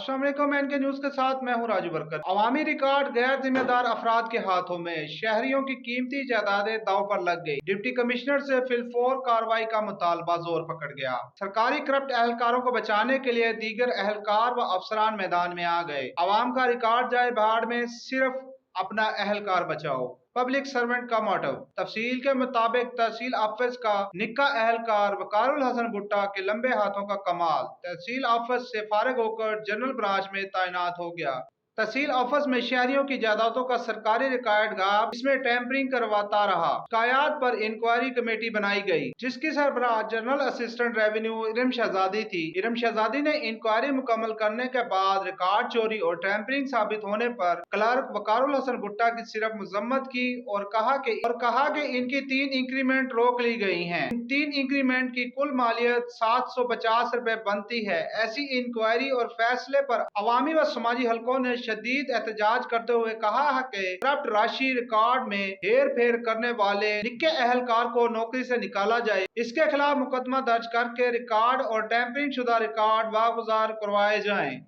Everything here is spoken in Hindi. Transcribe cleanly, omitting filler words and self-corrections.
अस्सलाम वालेकुम। एनके न्यूज के साथ मैं हूं राजू बरकत। अवामी रिकॉर्ड गैर जिम्मेदार अफराद के हाथों में शहरियों की कीमती जायदादें दांव पर लग गई। डिप्टी कमिश्नर से फिलफोर कार्रवाई का मुतालबा जोर पकड़ गया। सरकारी करप्ट एहलकारों को बचाने के लिए दीगर एहलकार व अफसरान मैदान में आ गए। अवाम का रिकॉर्ड जाए भाड़ में, सिर्फ अपना अहलकार बचाओ, पब्लिक सर्वेंट का मोटो। तफसील के मुताबिक तहसील ऑफिस का निक्का एहलकार वकारुल हसन भुट्टा के लंबे हाथों का कमाल तहसील ऑफिस से फारिग होकर जनरल ब्रांच में तैनात हो गया। तहसील ऑफिस में शहरियों की जायदादों का सरकारी रिकॉर्ड गायब, इसमें टैंपरिंग करवाता रहा। शिकायत पर इंक्वायरी कमेटी बनाई गई जिसकी सरबराह जनरल असिस्टेंट रेवेन्यू इरम शहजादी थी। इरम शहजादी ने इंक्वायरी मुकम्मल करने के बाद रिकॉर्ड चोरी और टैंपरिंग साबित होने पर क्लर्क वकारुल हसन भुट्टा की सिर्फ मजम्मत की और कहा कि इनकी 3 इंक्रीमेंट रोक ली गई हैं। इन 3 इंक्रीमेंट की कुल मालियत 750 रुपए बनती है। ऐसी इंक्वायरी और फैसले पर अवामी व समाजी हलकों ने शदीद एहतजाज करते हुए कहा है कि करप्ट राशि रिकॉर्ड में हेर फेर करने वाले निक्के एहलकार को नौकरी से निकाला जाए। इसके खिलाफ मुकदमा दर्ज करके रिकॉर्ड और टैंपरिंग शुदा रिकॉर्ड वागुजार करवाए जाएं।